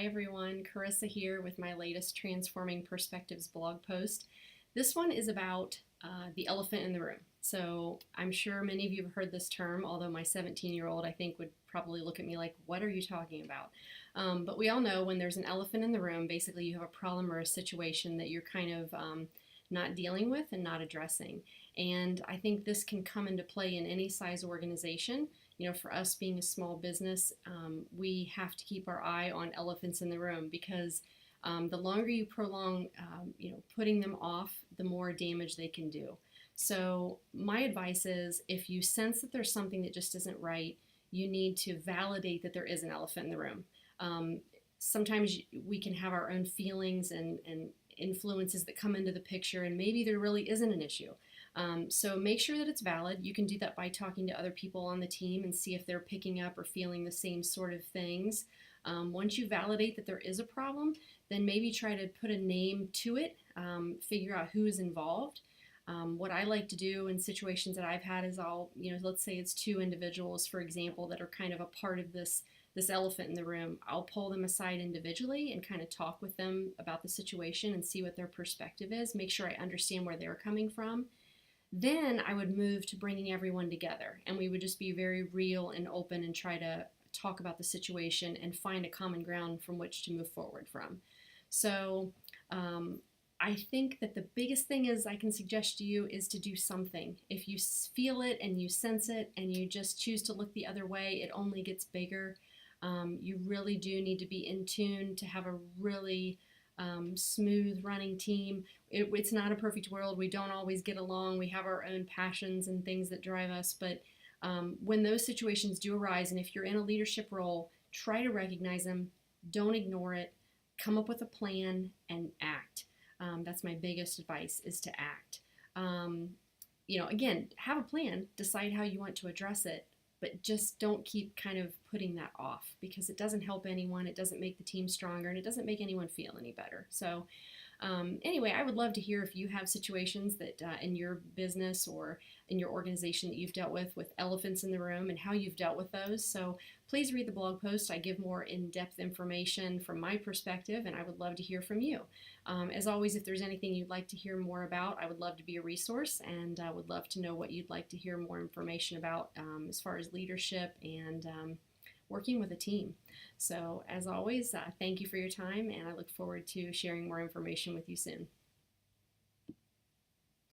Hi everyone, Carissa here with my latest Transforming Perspectives blog post. This one is about the elephant in the room. So I'm sure many of you have heard this term, although my 17-year-old I think would probably look at me like, what are you talking about? But we all know when there's an elephant in the room, basically you have a problem or a situation that you're kind of not dealing with and not addressing. And I think this can come into play in any size organization. You know, for us being a small business, we have to keep our eye on elephants in the room because the longer you prolong, putting them off, the more damage they can do. So my advice is if you sense that there's something that just isn't right, you need to validate that there is an elephant in the room. Sometimes we can have our own feelings and influences that come into the picture, and maybe there really isn't an issue. So make sure that it's valid. You can do that by talking to other people on the team and see if they're picking up or feeling the same sort of things. Once you validate that there is a problem, then maybe try to put a name to it, figure out who is involved. What I like to do in situations that I've had is let's say it's two individuals, for example, that are kind of a part of this elephant in the room. I'll pull them aside individually and kind of talk with them about the situation and see what their perspective is, make sure I understand where they're coming from. Then I would move to bringing everyone together, and we would just be very real and open and try to talk about the situation and find a common ground from which to move forward from. So I think that the biggest thing is I can suggest to you is to do something. If you feel it and you sense it and you just choose to look the other way, it only gets bigger. You really do need to be in tune to have a really smooth running team. It's not a perfect world. We don't always get along. We have our own passions and things that drive us. But when those situations do arise, and if you're in a leadership role, try to recognize them. Don't ignore it. Come up with a plan and act. That's my biggest advice, is to act. Again, have a plan. Decide how you want to address it. But just don't keep kind of putting that off, because it doesn't help anyone, it doesn't make the team stronger, and it doesn't make anyone feel any better. So anyway, I would love to hear if you have situations that in your business or in your organization that you've dealt with elephants in the room and how you've dealt with those. So please read the blog post. I give more in-depth information from my perspective, and I would love to hear from you. As always, if there's anything you'd like to hear more about, I would love to be a resource, and I would love to know what you'd like to hear more information about as far as leadership and working with a team. So as always, thank you for your time, and I look forward to sharing more information with you soon.